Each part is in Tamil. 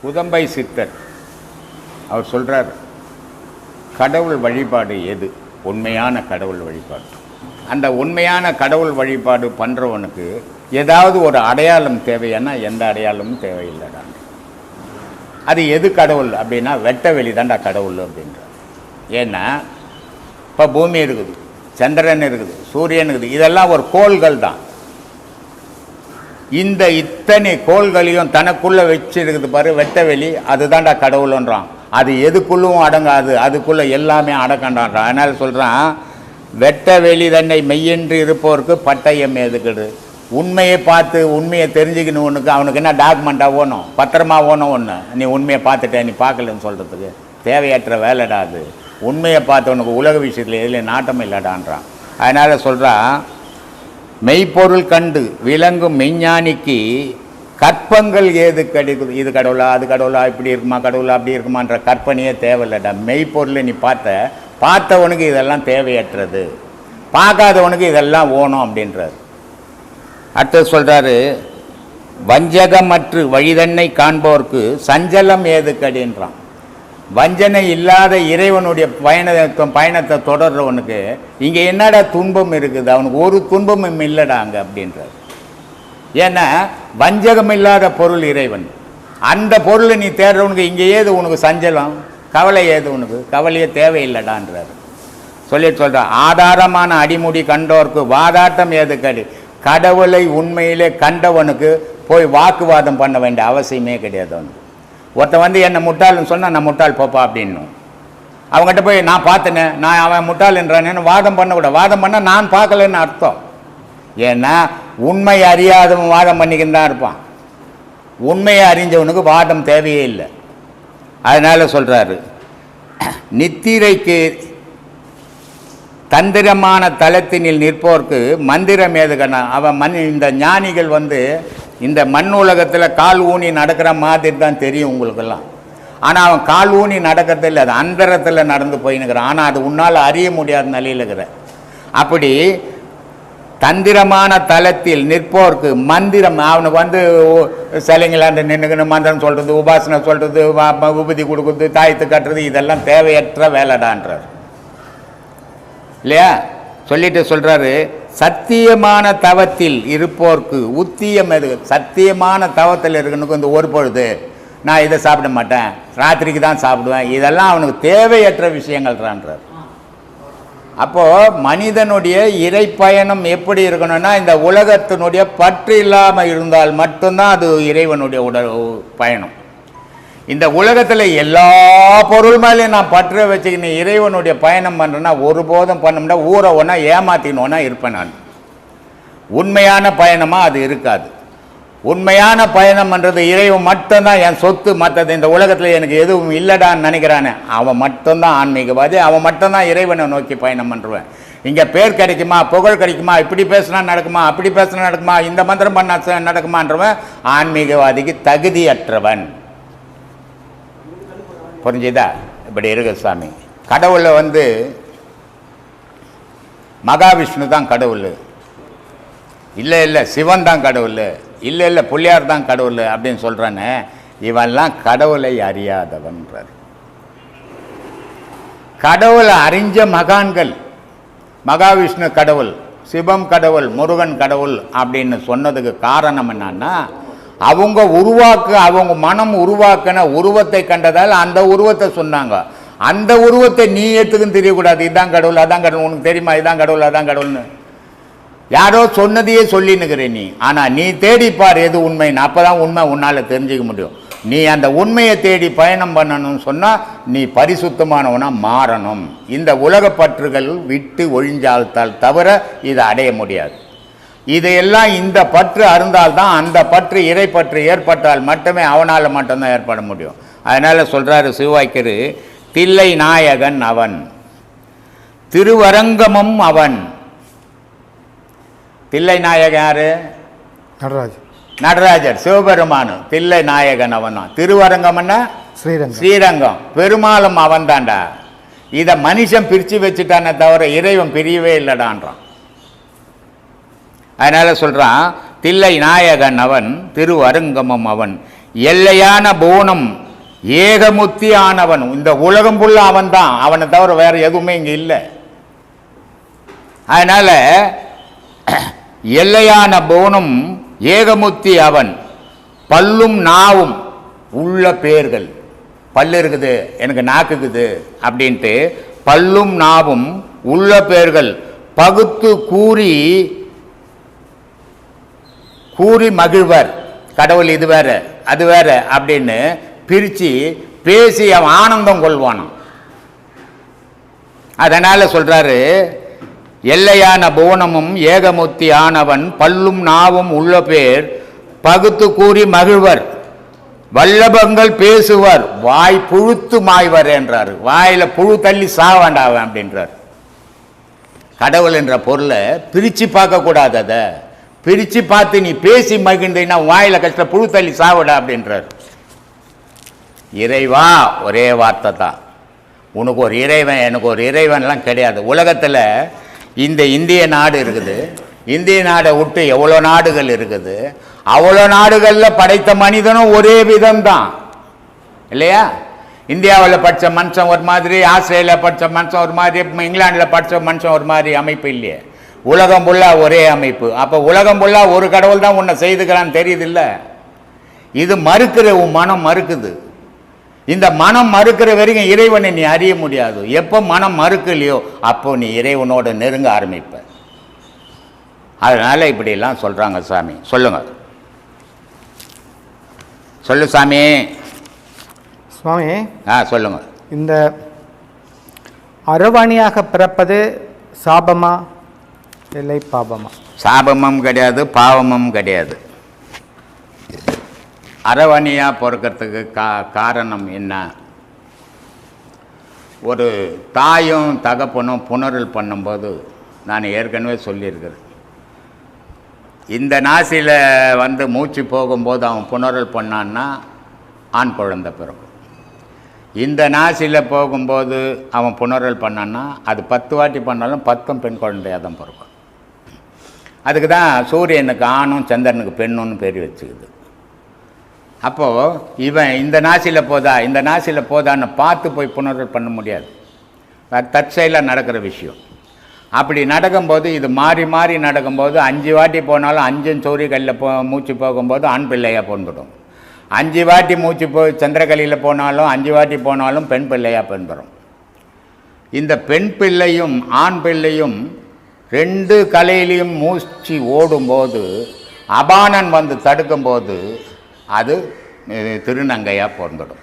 உதம்பை சித்தர் அவர் சொல்கிறார், கடவுள் வழிபாடு எது உண்மையான கடவுள் வழிபாடு. அந்த உண்மையான கடவுள் வழிபாடு பண்ணுறவனுக்கு ஏதாவது ஒரு அடையாளம் தேவைன்னா எந்த அடையாளமும் தேவையில்லைடா. அது எது கடவுள் அப்படின்னா வெட்ட வெளி தான்டா கடவுள் அப்படின்றார். ஏன்னா இப்போ பூமி இருக்குது, சந்திரன் இருக்குது, சூரியன் இருக்குது, இதெல்லாம் ஒரு கோள்கள் தான். இந்த இத்தனை கோள்களையும் தனக்குள்ளே வச்சிருக்குது பாரு வெட்ட வெளி, அதுதான்டா கடவுள்ன்றான். அது எதுக்குள்ளும் அடங்காது, அதுக்குள்ளே எல்லாமே அடக்கண்டான்றான். அதனால் சொல்கிறான், வெட்ட வெளி தன்னை மெய்யென்று இருப்பவருக்கு பட்டயம் எதுக்குது. உண்மையை பார்த்து உண்மையை தெரிஞ்சுக்கணும். அவனுக்கு என்ன டாக்குமெண்ட்டாக ஓணும், பத்திரமா ஓணும். ஒன்று நீ உண்மையை பார்த்துட்டேன், நீ பார்க்கலன்னு சொல்கிறதுக்கு தேவையற்ற வேலைடா அது. உண்மையை பார்த்தவனுக்கு உலக விஷயத்தில் எதில் நாட்டம் இல்லைடான்றான். அதனால் சொல்கிறான், மெய்ப்பொருள் கண்டு விளங்கும் மெய்ஞானிக்கு கற்பங்கள் ஏது கிடைக்குது. இது கடவுளா, அது கடவுளா, இப்படி இருக்குமா, கடவுளா அப்படி இருக்குமான்ற கற்பனையே தேவையில்லடா. மெய்ப்பொருளை நீ பார்த்தவனுக்கு இதெல்லாம் தேவையற்றது, பார்க்காதவனுக்கு இதெல்லாம் ஓணும் அப்படின்றார். அடுத்து சொல்கிறாரு, வஞ்சகமற்று வழிதன்னை காண்போருக்கு சஞ்சலம் ஏது கடின்றான். வஞ்சனை இல்லாத இறைவனுடைய பயணத்தை தொடர்றவனுக்கு இங்கே என்னடா துன்பம் இருக்குது, அவனுக்கு ஒரு துன்பமும் இல்லைடா அங்கே அப்படின்றார். ஏன்னா வஞ்சகம் இல்லாத பொருள் இறைவன். அந்த பொருளை நீ தேடுறவனுக்கு இங்கே ஏது உனக்கு சஞ்சலம், கவலை ஏது உனக்கு, கவலையே தேவையில்லைடான்றார். சொல்கிற ஆதாரமான அடிமுடி கண்டோருக்கு வாதாட்டம் ஏது கடி. கடவுளை உண்மையிலே கண்டவனுக்கு போய் வாக்குவாதம் பண்ண வேண்டிய அவசியமே கிடையாது. அவனுக்கு ஒருத்தன் என்னை முட்டாள்னு சொன்னால் நான் முட்டாள் போப்பா அப்படின்னும். அவங்ககிட்ட போய் நான் பார்த்தேனே, நான் அவன் முட்டாள்ன்றானேன்னு வாதம் பண்ணக்கூடாது. வாதம் பண்ணால் நான் பார்க்கலன்னு அர்த்தம். ஏன்னா உண்மை அறியாதவன் வாதம் பண்ணிக்கின்னு தான் இருப்பான். உண்மையை அறிஞ்சவனுக்கு வாதம் தேவையே இல்லை. அதனால் சொல்கிறாரு, நித்திரைக்கு தந்திரமான தலத்தினில் நிற்போர்க்கு மந்திரம் ஏதுகண்ணா. அவன் இந்த ஞானிகள் இந்த மண் உலகத்தில் கால் ஊனி நடக்கிற மாதிரி தான் தெரியும் உங்களுக்கெல்லாம். ஆனால் அவன் கால் ஊனி நடக்கிறது இல்லை, அது அந்தரத்தில் நடந்து போயின்னுக்கிறான். ஆனால் அது உன்னால் அறிய முடியாத நிலையில் இருக்கிற. அப்படி தந்திரமான தலத்தில் நிற்போர்க்கு மந்திரம், அவனுக்கு சிலைங்களாண்டு நின்றுக்கணும், மந்திரம் சொல்கிறது, உபாசனை சொல்கிறது, உபதி கொடுக்குறது, தாயத்து கட்டுறது, இதெல்லாம் தேவையற்ற வேலைடான்றார் இல்லையா. சொல்லிட்டு சொல்கிறாரு, சத்தியமான தவத்தில் இருப்போர்க்கு உத்தியம் எது. சத்தியமான தவத்தில் இருக்கணுக்கு இந்த ஒரு பொழுது நான் இதை சாப்பிட மாட்டேன், ராத்திரிக்கு தான் சாப்பிடுவேன், இதெல்லாம் அவனுக்கு தேவையற்ற விஷயங்கள்ன்றார். அப்போது மனிதனுடைய இறை பயணம் எப்படி இருக்கணும்னா, இந்த உலகத்தினுடைய பற்று இல்லாமல் இருந்தால் மட்டும்தான் அது இறைவனுடைய பயணம். இந்த உலகத்தில் எல்லா பொருள் மேலேயும் நான் பற்ற வச்சுக்கின்னு இறைவனுடைய பயணம் பண்ணுறேன்னா ஒருபோதும் பண்ணோம்னா ஊரை ஒன்றா ஏமாற்றினோன்னா இருப்பேன் நான். உண்மையான பயணமாக அது இருக்காது. உண்மையான பயணம் பண்ணுறது இறைவன் மட்டும்தான் என் சொத்து. மற்றது இந்த உலகத்தில் எனக்கு எதுவும் இல்லைடான்னு நினைக்கிறானே அவன் மட்டும்தான் ஆன்மீகவாதி, அவன் மட்டும்தான் இறைவனை நோக்கி பயணம் பண்ணுவேன். இங்கே பேர் கிடைக்குமா, புகழ் கிடைக்குமா, இப்படி பேசினா நடக்குமா, அப்படி பேசினா நடக்குமா, இந்த மந்திரம் பண்ண நடக்குமான்றவன் ஆன்மீகவாதிக்கு தகுதியற்றவன். புரிஞ்சுதா? இப்படி இருக்கு சாமி. கடவுளை மகாவிஷ்ணு தான் கடவுள், இல்லை சிவன் தான் கடவுள், இல்லை புள்ளியார் தான் கடவுள் அப்படின்னு சொல்கிறானே, இவெல்லாம் கடவுளை அறியாதவன்றார். கடவுளை அறிஞ்ச மகான்கள் மகாவிஷ்ணு கடவுள், சிவம் கடவுள், முருகன் கடவுள் அப்படின்னு சொன்னதுக்கு காரணம் என்னன்னா, அவங்க அவங்க மனம் உருவாக்கின உருவத்தை கண்டதால் அந்த உருவத்தை சொன்னாங்க. அந்த உருவத்தை நீ ஏற்றுக்குன்னு தெரியக்கூடாது. இதான் கடவுள், அதான் கடவுள், உனக்கு தெரியுமா இதான் கடவுள் அதான் கடவுள்னு யாரோ சொன்னதையே சொல்லின்னுக்கிற நீ. ஆனால் நீ தேடிப்பார் எது உண்மைன்னு, அப்போ தான் உண்மை உன்னால் தெரிஞ்சிக்க முடியும். நீ அந்த உண்மையை தேடி பயணம் பண்ணணும்னு சொன்னால் நீ பரிசுத்தமானவனாக மாறணும். இந்த உலக பற்றுகள் விட்டு ஒழிஞ்சால்தால் தவிர இதை அடைய முடியாது. இதையெல்லாம் இந்த பற்று அருந்தால்தான் அந்த பற்று இறை பற்று ஏற்பட்டால் மட்டுமே அவனால் மட்டும்தான் ஏற்பட முடியும். அதனால் சொல்கிறாரு சிவவாக்கியர், தில்லை நாயகன் அவன், திருவரங்கமும் அவன். தில்லை நாயகன் யாரு? நடராஜர் சிவபெருமானு. தில்லை நாயகன் அவன் தான். திருவரங்கம்னா ஸ்ரீரங்கம், பெருமாளும் அவன் தான்டா. இதை மனுஷன் பிரித்து வச்சுட்டானே தவிர இறைவன் பிரியவே இல்லைடான்றான். அதனால் சொல்கிறான், தில்லை நாயகன் அவன், திருவரங்கமும் அவன், எல்லையான போனம் ஏகமுத்தி ஆனவன். இந்த உலகம் புள்ள அவன் தான், அவனை தவிர வேற எதுவுமே இங்க இல்லை. அதனால எல்லையான போனம் ஏகமுத்தி அவன், பல்லும் நாவும் உள்ள பேர்கள். பல்லு இருக்குது, எனக்கு நாக்குக்குது அப்படின்ட்டு பல்லும் நாவும் உள்ள பேர்கள் பகுத்து கூறி கூறி மகிழ்வர். கடவுள் இது வேற அது வேற அப்படின்னு பிரித்து பேசி அவன் ஆனந்தம் கொள்வானான். அதனால சொல்றாரு, எல்லையான புவனமும் ஏகமுத்தி ஆனவன் பல்லும் நாவும் உள்ள பேர் பகுத்து கூறி மகிழ்வர், வல்லபங்கள் பேசுவர், வாய் புழுத்து மாய்வர் என்றார். வாயில புழு தள்ளி சாவாண்டாவன் அப்படின்றார். கடவுள் என்ற பொருளை பிரித்து பார்க்கக்கூடாது. அதை பிரித்து பார்த்து நீ பேசி மகிழ்ந்தீங்கன்னா வாயில கஷ்ட புழு தள்ளி சாவடா அப்படின்றார். இறைவா ஒரே வார்த்தை தான். உனக்கு ஒரு இறைவன் எனக்கு ஒரு இறைவன்லாம் கிடையாது. உலகத்தில் இந்த இந்திய நாடு இருக்குது, இந்திய நாடை விட்டு எவ்வளோ நாடுகள் இருக்குது, அவ்வளோ நாடுகளில் படைத்த மனிதனும் ஒரே விதம்தான் இல்லையா? இந்தியாவில் படித்த மனுஷன் ஒரு மாதிரி, ஆஸ்திரேலியா படித்த மனுஷன் ஒரு மாதிரி, இங்கிலாண்டில் படித்த மனுஷன் ஒரு மாதிரி அமைப்பு இல்லையே. உலகம் ஃபுல்லாக ஒரே அமைப்பு. அப்போ உலகம் ஃபுல்லாக ஒரு கடவுள் தான் உன்னை செய்துக்கிறான்னு தெரியுது இல்லை? இது மறுக்கிற உன் மனம் மறுக்குது. இந்த மனம் மறுக்கிற வரைக்கும் இறைவனை நீ அறிய முடியாது. எப்போ மனம் மறுக்கலையோ அப்போ நீ இறைவனோட நெருங்க ஆரம்பிப்ப. அதனால இப்படிலாம் சொல்றாங்க. சாமி சொல்லுங்க, சொல்லு சாமி. சுவாமி சொல்லுங்க. இந்த அரவாணியாக பிறப்பது சாபமா இல்லை பாபமா? சாபமும் கிடையாது, பாவமும் கிடையாது. அரவணையாக பிறக்கிறதுக்கு காரணம் என்ன? ஒரு தாயும் தகப்பனும் புணரல் பண்ணும்போது நான் ஏற்கனவே சொல்லியிருக்கிறேன், இந்த நாசியில் மூச்சு போகும்போது அவன் புணரல் பண்ணான்னா ஆண் குழந்தை பிறக்கும். இந்த நாசியில் போகும்போது அவன் புணரல் பண்ணான்னா அது 10 வாட்டி பண்ணாலும் 10 பெண் குழந்தையாக தான் பிறக்கும். அதுக்கு தான் சூரியனுக்கு ஆணும் சந்திரனுக்கு பெண்ணுன்னு பேர் வச்சுக்குது. அப்போது இவன் இந்த நாசியில் போதா இந்த நாசியில் போதான்னு பார்த்து போய் புணரல் பண்ண முடியாது. அது தற்செயலாக நடக்கிற விஷயம். அப்படி நடக்கும்போது இது மாறி மாறி நடக்கும்போது 5 வாட்டி போனாலும் 5 சூரியகளில் மூச்சு போகும்போது ஆண் பிள்ளையாக பிறந்துடும். 5 வாட்டி மூச்சு போய் சந்திரகலியில் போனாலும் 5 வாட்டி போனாலும் பெண் பிள்ளையாக பிறந்துடும். இந்த பெண் பிள்ளையும் ஆண் பிள்ளையும் 2 கலையிலையும் மூச்சு ஓடும்போது அபானன் தடுக்கும்போது அது திருநங்கையாக பிறந்துடும்.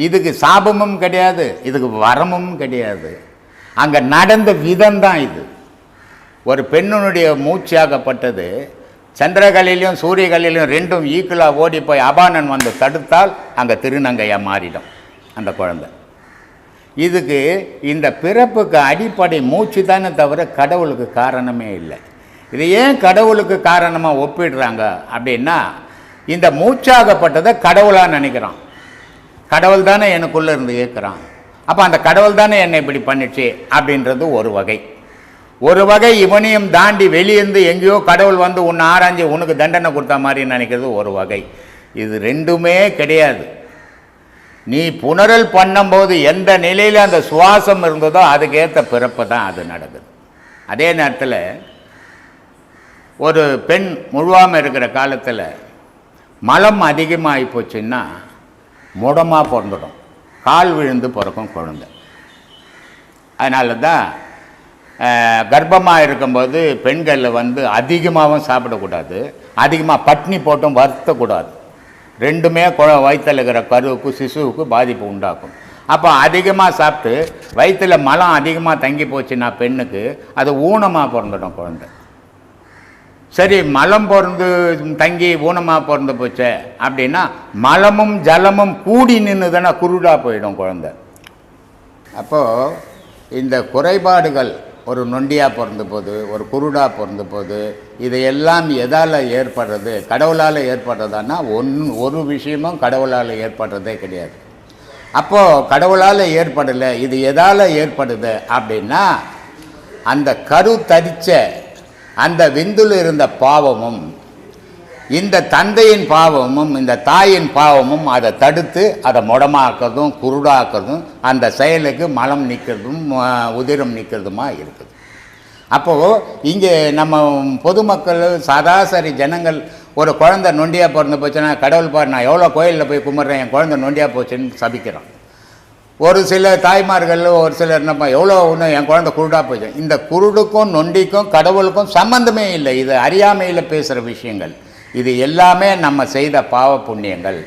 இதுக்கு சாபமும் கிடையாது, இதுக்கு வரமும் கிடையாது. அங்கே நடந்த விதம்தான் இது. ஒரு பெண்ணுடைய மூச்சாகப்பட்டது சந்திரகலையிலையும் சூரியகலையிலையும் 2ம் ஈக்குவலாக ஓடி போய் அபானன் தடுத்தால் அங்கே திருநங்கையாக மாறிடும் அந்த குழந்தை. இதுக்கு இந்த பிறப்புக்கு அடிப்படை மூச்சு தானே தவிர கடவுளுக்கு காரணமே இல்லை. இது ஏன் கடவுளுக்கு காரணமாக ஒப்பிடுறாங்க அப்படின்னா, இந்த மூச்சாகப்பட்டதை கடவுளாக நினைக்கிறான். கடவுள் தானே எனக்குள்ளே இருந்து கேட்குறான். அப்போ அந்த கடவுள் தானே என்னை இப்படி பண்ணிச்சு அப்படின்றது ஒரு வகை. ஒரு வகை இவனையும் தாண்டி வெளியிருந்து எங்கேயோ கடவுள் உன்னை ஆராய்ஞ்சி உனக்கு தண்டனை கொடுத்த மாதிரி நினைக்கிறது ஒரு வகை. இது 2மே கிடையாது. நீ புணரல் பண்ணும்போது எந்த நிலையில் அந்த சுவாசம் இருந்ததோ அதுக்கேற்ற பிறப்பு தான் அது நடக்குது. அதே நேரத்தில் ஒரு பெண் முழுவாமல் இருக்கிற காலத்தில் மலம் அதிகமாகி போச்சுன்னா முடமாக பிறந்துடும், கால் விழுந்து பிறக்கும் குழந்தை. அதனால தான் கர்ப்பமாக இருக்கும்போது பெண்கள் அதிகமாகவும் சாப்பிடக்கூடாது, அதிகமாக பட்னி போட்டும் வருத்தக்கூடாது. 2மே வயிற்றில் இருக்கிற கருவுக்கு சிசுவுக்கு பாதிப்பு உண்டாக்கும். அப்போ அதிகமாக சாப்பிட்டு வயிற்றில் மலம் அதிகமாக தங்கி போச்சுன்னா பெண்ணுக்கு அது ஊனமாக பிறந்துடும் குழந்தை. சரி, மலம் பிறந்து தங்கி ஊனமாக பிறந்து போச்சே அப்படின்னா மலமும் ஜலமும் கூடி நின்றுதானே குருடாக போயிடும் குழந்தை. அப்போது இந்த குறைபாடுகள் ஒரு நொண்டியாக பிறந்த போது, ஒரு குருடாக பிறந்த போது, இதையெல்லாம் எதால் ஏற்படுறது? கடவுளால் ஏற்படுறதான்னா ஒரு விஷயமும் கடவுளால் ஏற்படுறதே கிடையாது. அப்போது கடவுளால் ஏற்படலை, இது எதால் ஏற்படுது அப்படின்னா அந்த கரு தரித்த அந்த விந்துல இருந்த பாவமும் இந்த தந்தையின் பாவமும் இந்த தாயின் பாவமும் அதை தடுத்து அதை முடமாக்குறதும் குருடாக்குறதும் அந்த செயலுக்கு மலம் நிற்கிறதும் உதிரம் நிற்கிறதுமா இருக்குது. அப்போது இங்கே நம்ம பொதுமக்கள் சராசரி ஜனங்கள் ஒரு குழந்தை நொண்டியாக பிறந்து போச்சுன்னா கடவுள் பாரு நான் எவ்வளோ கோயிலில் போய் கும்பிட்றேன் என் குழந்தை நொண்டியாக போச்சுன்னு சபிக்கிறான். ஒரு சில தாய்மார்கள் ஒரு சிலர் என்னப்பா எவ்வளோ ஒன்று என் குழந்தை குருடாக போச்சு. இந்த குருடுக்கும் நொண்டிக்கும் கடவுளுக்கும் சம்பந்தமே இல்லை. இது அறியாமையில் பேசுகிற விஷயங்கள். இது எல்லாமே நம்ம செய்த பாவ புண்ணியங்கள்.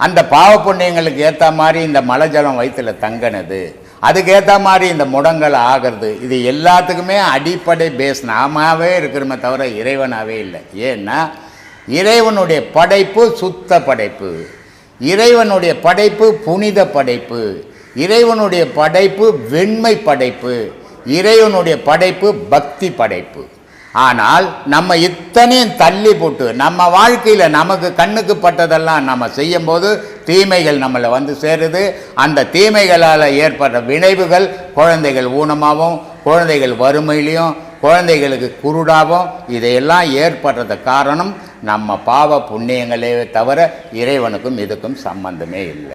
அந்த பாவ புண்ணியங்களுக்கு ஏற்ற மாதிரி இந்த மலை ஜலம் வயிற்றுல தங்கினது, அதுக்கு ஏற்ற மாதிரி இந்த முடங்கள் ஆகிறது. இது எல்லாத்துக்குமே அடிப்படை பேஸ் நாமாவே இருக்கிறோமே தவிர இறைவனாகவே இல்லை. ஏன்னா இறைவனுடைய படைப்பு சுத்த படைப்பு, இறைவனுடைய படைப்பு புனித படைப்பு, இறைவனுடைய படைப்பு வெண்மை படைப்பு, இறைவனுடைய படைப்பு பக்தி படைப்பு. ஆனால் நம்ம இத்தனையும் தள்ளி போட்டு நம்ம வாழ்க்கையில் நமக்கு கண்ணுக்கு பட்டதெல்லாம் நம்ம செய்யும்போது தீமைகள் நம்மளை வந்து சேருது. அந்த தீமைகளால் ஏற்படுற விளைவுகள் குழந்தைகள் ஊனமாகவும், குழந்தைகள் வறுமையிலையும், குழந்தைகளுக்கு குருடாகவும் இதையெல்லாம் ஏற்படுறது காரணம் நம்ம பாவ புண்ணியங்களே தவிர இறைவனுக்கும் இதுக்கும் சம்பந்தமே இல்லை.